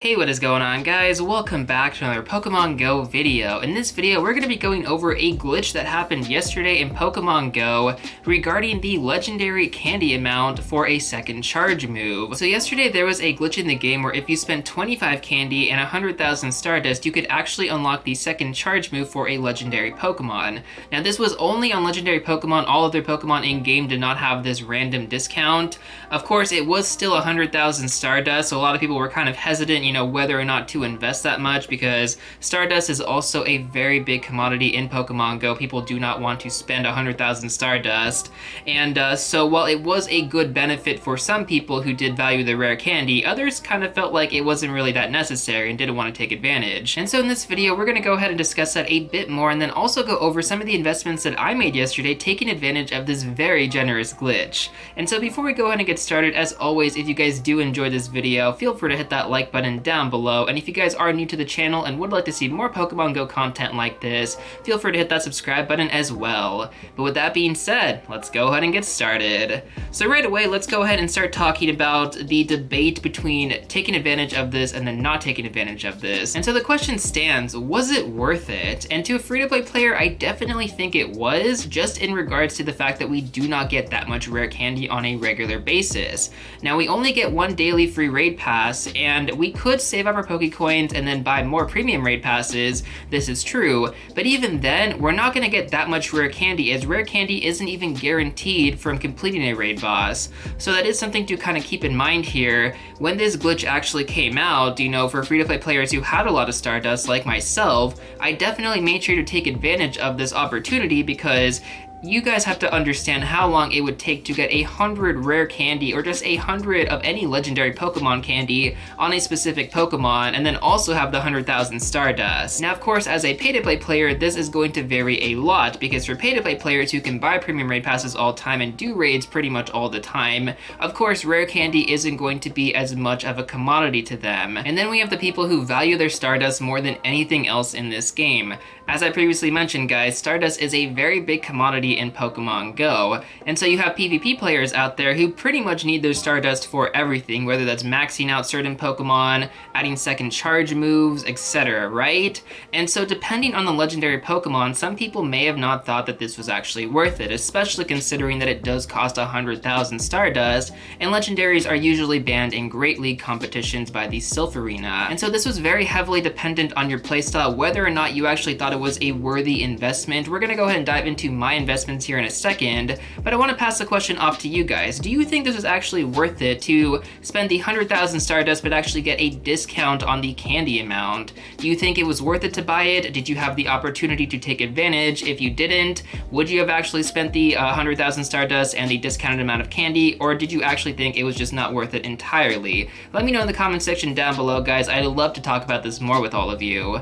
Hey, what is going on, guys? Welcome back to another Pokemon Go video. In this video, we're going to be going over a glitch that happened yesterday in Pokemon Go regarding the legendary candy amount for a second charge move. So yesterday there was a glitch in the game where if you spent 25 candy and 100,000 stardust, you could actually unlock the second charge move for a legendary Pokemon. Now this was only on legendary Pokemon. All other Pokemon in-game did not have this random discount. Of course, it was still 100,000 stardust, so a lot of people were kind of hesitant, whether or not to invest that much, because stardust is also a very big commodity in Pokemon Go. People do not want to spend 100,000 stardust, and so while it was a good benefit for some people who did value the rare candy, others kind of felt like it wasn't really that necessary and didn't want to take advantage. And so in this video, we're going to go ahead and discuss that a bit more, and then also go over some of the investments that I made yesterday taking advantage of this very generous glitch. And so before we go ahead and get started, as always, if you guys do enjoy this video, feel free to hit that like button down below, and if you guys are new to the channel and would like to see more Pokemon Go content like this, feel free to hit that subscribe button as well. But with that being said, let's go ahead and get started. So right away, let's go ahead and start talking about the debate between taking advantage of this and then not taking advantage of this. And so the question stands, was it worth it? And to a free-to-play player, I definitely think it was, just in regards to the fact that we do not get that much rare candy on a regular basis. Now, we only get one daily free raid pass, and we could save up our Pokecoins and then buy more premium raid passes. This is true, but even then, we're not gonna get that much rare candy, as rare candy isn't even guaranteed from completing a raid boss. So that is something to kind of keep in mind here. When this glitch actually came out, for free-to-play players who had a lot of Stardust, like myself, I definitely made sure to take advantage of this opportunity, because you guys have to understand how long it would take to get 100 rare candy, or just 100 of any legendary Pokemon candy on a specific Pokemon, and then also have the 100,000 Stardust. Now, of course, as a pay-to-play player, this is going to vary a lot, because for pay-to-play players who can buy premium raid passes all the time and do raids pretty much all the time, of course, rare candy isn't going to be as much of a commodity to them. And then we have the people who value their Stardust more than anything else in this game. As I previously mentioned, guys, Stardust is a very big commodity in Pokemon Go, and so you have PvP players out there who pretty much need their Stardust for everything, whether that's maxing out certain Pokemon, adding second charge moves, etc., right? And so depending on the legendary Pokemon, some people may have not thought that this was actually worth it, especially considering that it does cost 100,000 Stardust, and legendaries are usually banned in Great League competitions by the Sylph Arena. And so this was very heavily dependent on your playstyle, whether or not you actually thought it was a worthy investment. We're gonna go ahead and dive into my investments here in a second, but I want to pass the question off to you guys. Do you think this is actually worth it to spend the 100,000 Stardust but actually get a discount on the candy amount? Do you think it was worth it to buy it? Did you have the opportunity to take advantage? If you didn't, would you have actually spent the 100,000 Stardust and the discounted amount of candy, or did you actually think it was just not worth it entirely? Let me know in the comment section down below, guys. I'd love to talk about this more with all of you.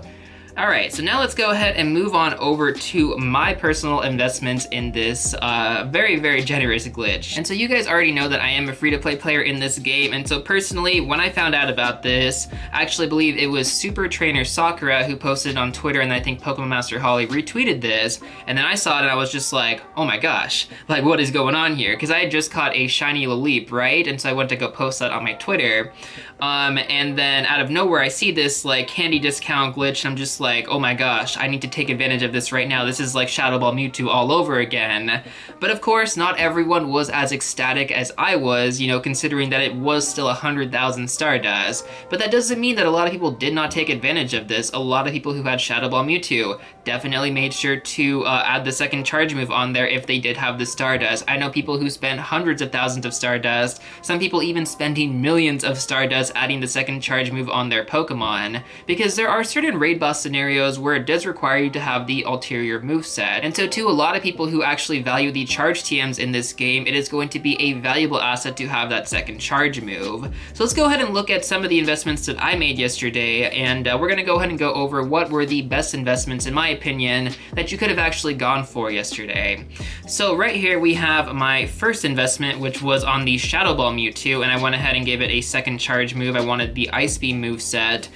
Alright, so now let's go ahead and move on over to my personal investments in this very, very generous glitch. And so you guys already know that I am a free-to-play player in this game, and so personally, when I found out about this, I actually believe it was Super Trainer Sakura who posted on Twitter, and I think Pokemon Master Holly retweeted this, and then I saw it and I was just like, oh my gosh, like what is going on here? Because I had just caught a shiny Laleep, right? And so I went to go post that on my Twitter, and then out of nowhere I see this like candy discount glitch, and I'm just like, oh my gosh, I need to take advantage of this right now. This is like Shadow Ball Mewtwo all over again. But of course, not everyone was as ecstatic as I was, considering that it was still 100,000 Stardust. But that doesn't mean that a lot of people did not take advantage of this. A lot of people who had Shadow Ball Mewtwo definitely made sure to add the second charge move on there if they did have the Stardust. I know people who spent hundreds of thousands of Stardust, some people even spending millions of Stardust adding the second charge move on their Pokemon, because there are certain raid boss scenarios where it does require you to have the ulterior moveset. And so to a lot of people who actually value the charge TMs in this game, it is going to be a valuable asset to have that second charge move. So let's go ahead and look at some of the investments that I made yesterday, and we're going to go ahead and go over what were the best investments, in my opinion, that you could have actually gone for yesterday. So right here we have my first investment, which was on the Shadow Ball Mewtwo, and I went ahead and gave it a second charge move. I wanted the Ice Beam moveset.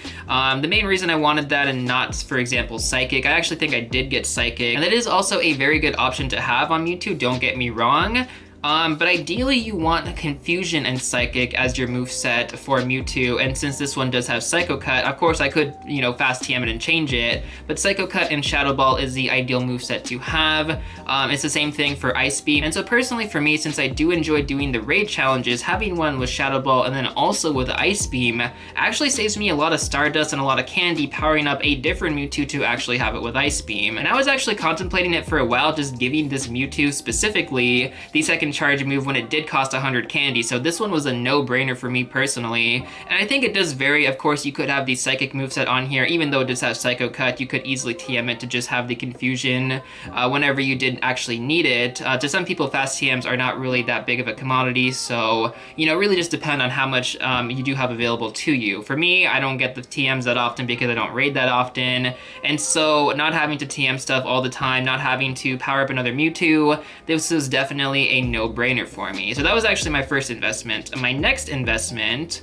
The main reason I wanted that and not, for example, Psychic, I actually think I did get Psychic, and that is also a very good option to have on Mewtwo, don't get me wrong. But ideally you want Confusion and Psychic as your moveset for Mewtwo, and since this one does have Psycho Cut, of course I could, you know, fast TM it and change it, but Psycho Cut and Shadow Ball is the ideal moveset to have. It's the same thing for Ice Beam, and so personally for me, since I do enjoy doing the raid challenges, having one with Shadow Ball and then also with Ice Beam actually saves me a lot of Stardust and a lot of candy powering up a different Mewtwo to actually have it with Ice Beam. And I was actually contemplating it for a while, just giving this Mewtwo specifically the second charge move when it did cost 100 candy, so this one was a no-brainer for me personally. And I think it does vary. Of course, you could have the Psychic moveset on here, even though it does have Psycho Cut, you could easily TM it to just have the Confusion whenever you didn't actually need it. To some people, fast TMs are not really that big of a commodity, so, you know, really just depend on how much you do have available to you. For me, I don't get the TMs that often because I don't raid that often, and so not having to TM stuff all the time, not having to power up another Mewtwo, this was definitely a no-brainer for me. So that was actually my first investment. My next investment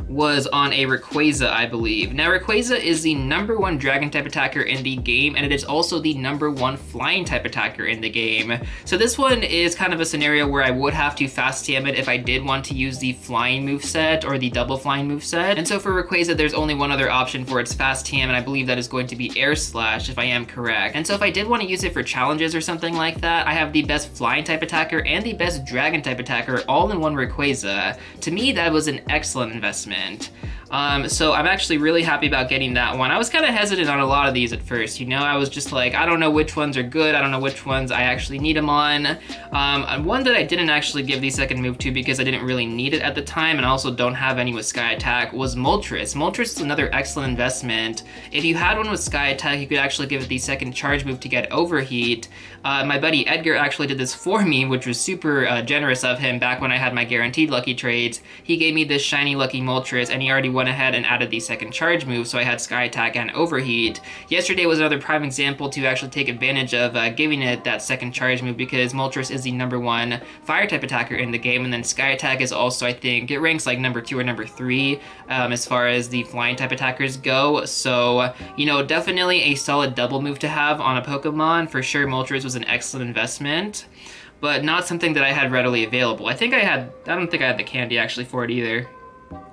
was on a Rayquaza, I believe. Now, Rayquaza is the #1 dragon type attacker in the game, and it is also the #1 flying type attacker in the game. So this one is kind of a scenario where I would have to fast TM it if I did want to use the flying moveset or the double flying moveset. And so for Rayquaza, there's only one other option for its fast TM, and I believe that is going to be Air Slash, if I am correct. And so if I did want to use it for challenges or something like that, I have the best flying type attacker and the best dragon type attacker all in one Rayquaza. To me, that was an excellent investment. So I'm actually really happy about getting that one. I was kind of hesitant on a lot of these at first, you know? I was just like, I don't know which ones are good, I don't know which ones I actually need them on. One that I didn't actually give the second move to because I didn't really need it at the time, and I also don't have any with Sky Attack, was Moltres. Moltres is another excellent investment. If you had one with Sky Attack, you could actually give it the second charge move to get Overheat. My buddy Edgar actually did this for me, which was super generous of him back when I had my guaranteed lucky trades. He gave me this shiny lucky Moltres, and he already went ahead and added the second charge move, so I had Sky Attack and Overheat. Yesterday was another prime example to actually take advantage of giving it that second charge move, because Moltres is the #1 fire type attacker in the game, and then Sky Attack is also, I think, it ranks like #2 or #3 as far as the flying type attackers go. So, you know, definitely a solid double move to have on a Pokemon. For sure, Moltres was an excellent investment, but not something that I had readily available. I don't think I had the candy actually for it either.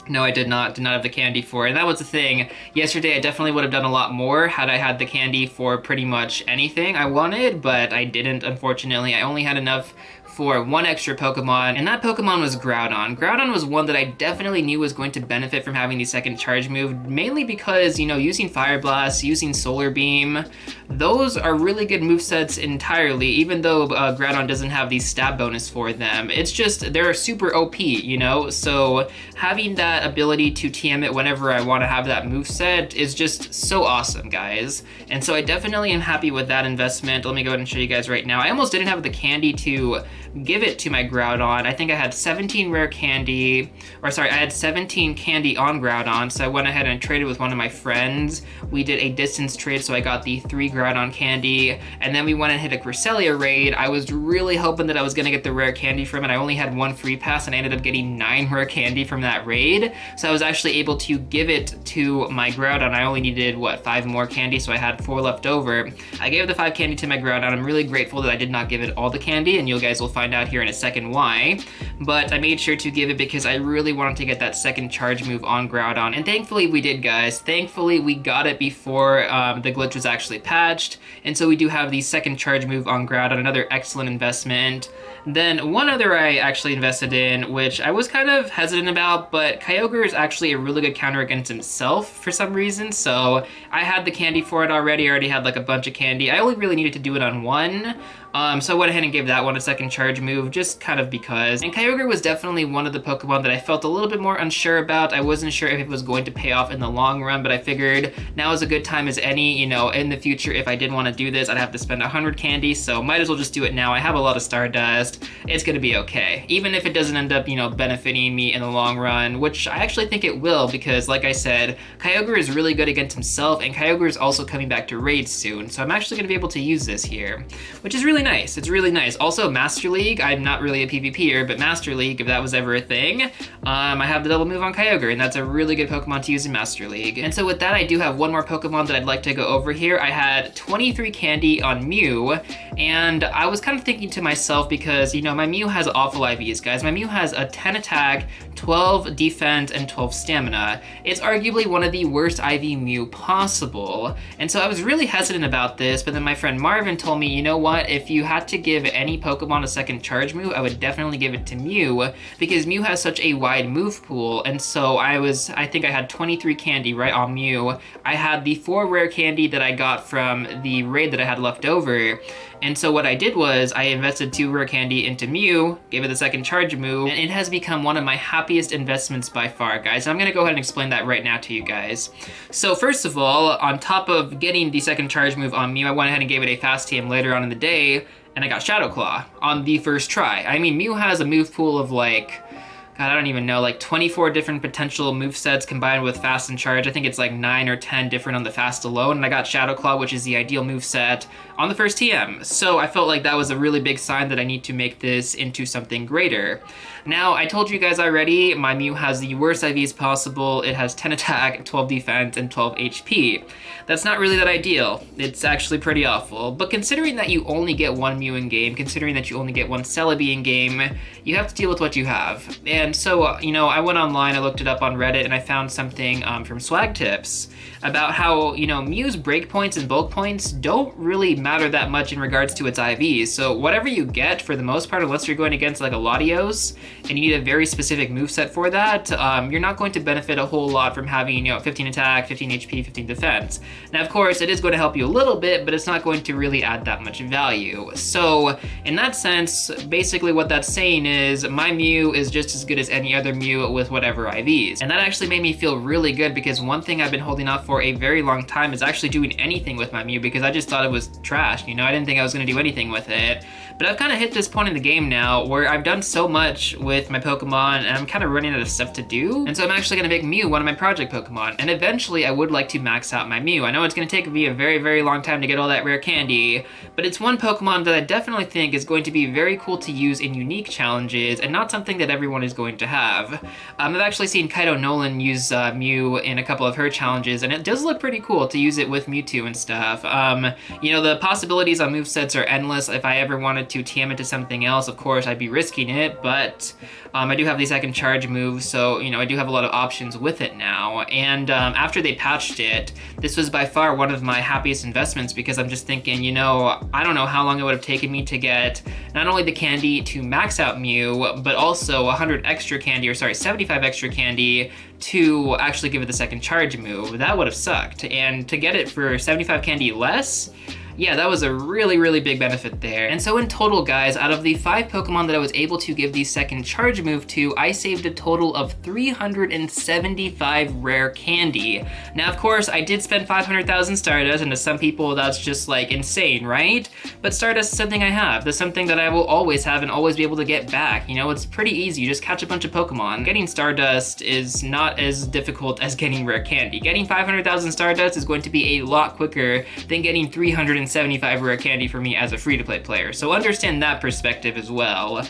No, I did not have the candy for it, and that was the thing. Yesterday, I definitely would have done a lot more had I had the candy for pretty much anything I wanted, but I didn't, unfortunately. I only had enough for one extra Pokemon, and that Pokemon was Groudon. Groudon was one that I definitely knew was going to benefit from having the second charge move, mainly because, you know, using Fire Blast, using Solar Beam, those are really good movesets entirely, even though Groudon doesn't have the stab bonus for them. It's just, they're super OP, you know? So having that ability to TM it whenever I want to have that moveset is just so awesome, guys. And so I definitely am happy with that investment. Let me go ahead and show you guys right now. I almost didn't have the candy to give it to my Groudon. I think I had 17 rare candy, or sorry, I had 17 candy on Groudon, so I went ahead and traded with one of my friends. We did a distance trade, so I got the 3 Groudon candy, and then we went and hit a Cresselia raid. I was really hoping that I was gonna get the rare candy from it. I only had 1 free pass, and I ended up getting 9 rare candy from that raid, so I was actually able to give it to my Groudon. I only needed, what, 5 more candy, so I had 4 left over. I gave the 5 candy to my Groudon. I'm really grateful that I did not give it all the candy, and you guys will find out here in a second why, but I made sure to give it because I really wanted to get that second charge move on Groudon, and thankfully we did, guys. Thankfully we got it before the glitch was actually patched, and so we do have the second charge move on Groudon, another excellent investment. Then one other I actually invested in, which I was kind of hesitant about, but Kyogre is actually a really good counter against himself for some reason, so I had the candy for it already. I already had like a bunch of candy. I only really needed to do it on one, so I went ahead and gave that one a second charge move, just kind of because. And Kyogre was definitely one of the Pokemon that I felt a little bit more unsure about. I wasn't sure if it was going to pay off in the long run, but I figured now is a good time as any, you know, in the future, if I did want to do this, I'd have to spend 100 candy, so might as well just do it now. I have a lot of Stardust. It's gonna be okay. Even if it doesn't end up, you know, benefiting me in the long run, which I actually think it will, because like I said, Kyogre is really good against himself, and Kyogre is also coming back to raids soon, so I'm actually gonna be able to use this here, which is really nice. It's really nice. Also, Master League, I'm not really a PvPer, but Master League, if that was ever a thing, I have the double move on Kyogre, and that's a really good Pokemon to use in Master League. And so with that, I do have one more Pokemon that I'd like to go over here. I had 23 candy on Mew, and I was kind of thinking to myself, because because, you know, my Mew has awful IVs, guys. My Mew has a 10 attack, 12 defense, and 12 stamina. It's arguably one of the worst IV Mew possible. And so I was really hesitant about this, but then my friend Marvin told me, you know what, if you had to give any Pokemon a second charge move, I would definitely give it to Mew, because Mew has such a wide move pool. And so I think I had 23 candy right on Mew. I had the 4 rare candy that I got from the raid that I had left over. And so what I did was I invested 2 rare candy into Mew, gave it the second charge move, and it has become one of my happiest investments by far, guys. I'm gonna go ahead and explain that right now to you guys. So first of all, on top of getting the second charge move on Mew, I went ahead and gave it a fast TM later on in the day, and I got Shadow Claw on the first try. I mean, Mew has a move pool of like, God, I don't even know, like 24 different potential movesets combined with Fast and Charge. I think it's like 9 or 10 different on the Fast alone, and I got Shadow Claw, which is the ideal moveset, on the first TM. So I felt like that was a really big sign that I need to make this into something greater. Now, I told you guys already, my Mew has the worst IVs possible. It has 10 attack, 12 defense, and 12 HP. That's not really that ideal. It's actually pretty awful. But considering that you only get one Mew in game, considering that you only get one Celebi in game, you have to deal with what you have. And so, you know, I went online, I looked it up on Reddit, and I found something from Swag Tips about how, you know, Mew's breakpoints and bulk points don't really matter that much in regards to its IVs. So whatever you get, for the most part, unless you're going against like a Latios, and you need a very specific moveset for that, you're not going to benefit a whole lot from having, you know, 15 attack, 15 HP, 15 defense. Now, of course, it is going to help you a little bit, but it's not going to really add that much value. So in that sense, basically what that's saying is my Mew is just as good as any other Mew with whatever IVs. And that actually made me feel really good, because one thing I've been holding off for a very long time is actually doing anything with my Mew, because I just thought it was trash, you know? I didn't think I was going to do anything with it. But I've kind of hit this point in the game now where I've done so much with my Pokemon, and I'm kind of running out of stuff to do. And so I'm actually going to make Mew one of my project Pokemon. And eventually I would like to max out my Mew. I know it's going to take me a very, very long time to get all that rare candy, but it's one Pokemon that I definitely think is going to be very cool to use in unique challenges, and not something that everyone is going to have. I've actually seen Kaito Nolan use Mew in a couple of her challenges, and it does look pretty cool to use it with Mewtwo and stuff. You know, the possibilities on movesets are endless. If I ever wanted to TM it to something else, of course, I'd be risking it, but I do have the second charge move, so, you know, I do have a lot of options with it now. And after they patched it, this was by far one of my happiest investments, because I'm just thinking, you know, I don't know how long it would have taken me to get not only the candy to max out Mew, but also 100 extra candy, or sorry, 75 extra candy to actually give it the second charge move. That would have sucked. And to get it for 75 candy less, yeah, that was a really, really big benefit there. And so in total, guys, out of the 5 Pokemon that I was able to give the second charge move to, I saved a total of 375 rare candy. Now, of course, I did spend 500,000 Stardust, and to some people, that's just like insane, right? But Stardust is something I have. That's something that I will always have and always be able to get back. You know, it's pretty easy. You just catch a bunch of Pokemon. Getting Stardust is not as difficult as getting rare candy. Getting 500,000 Stardust is going to be a lot quicker than getting 375 rare candy for me as a free-to-play player. So understand that perspective as well.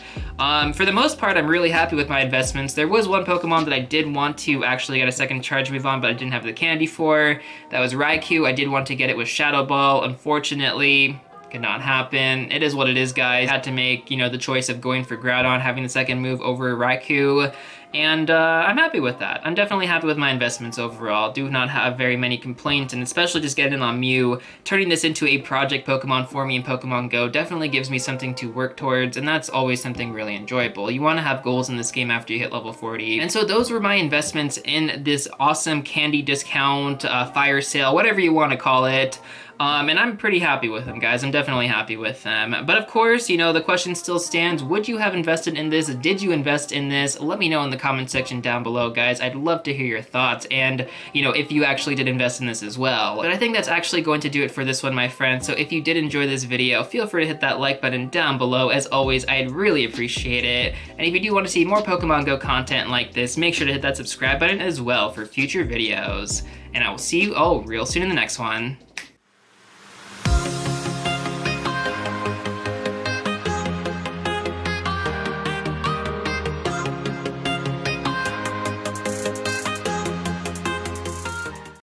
For the most part, I'm really happy with my investments. There was one Pokemon that I did want to actually get a second charge move on, but I didn't have the candy for. That was Raikou. I did want to get it with Shadow Ball. Unfortunately, could not happen. It is what it is, guys. I had to make, you know, the choice of going for Groudon, having the second move over Raikou, and I'm happy with that. I'm definitely happy with my investments overall. Do not have very many complaints, and especially just getting on Mew, turning this into a project Pokemon for me in Pokemon Go definitely gives me something to work towards, and that's always something really enjoyable. You want to have goals in this game after you hit level 40. And so those were my investments in this awesome candy discount, fire sale, whatever you want to call it. And I'm pretty happy with them, guys. I'm definitely happy with them. But of course, you know, the question still stands. Would you have invested in this? Did you invest in this? Let me know in the comment section down below, guys. I'd love to hear your thoughts, and, you know, if you actually did invest in this as well. But I think that's actually going to do it for this one, my friends. So if you did enjoy this video, feel free to hit that like button down below. As always, I'd really appreciate it. And if you do want to see more Pokemon Go content like this, make sure to hit that subscribe button as well for future videos. And I will see you all real soon in the next one.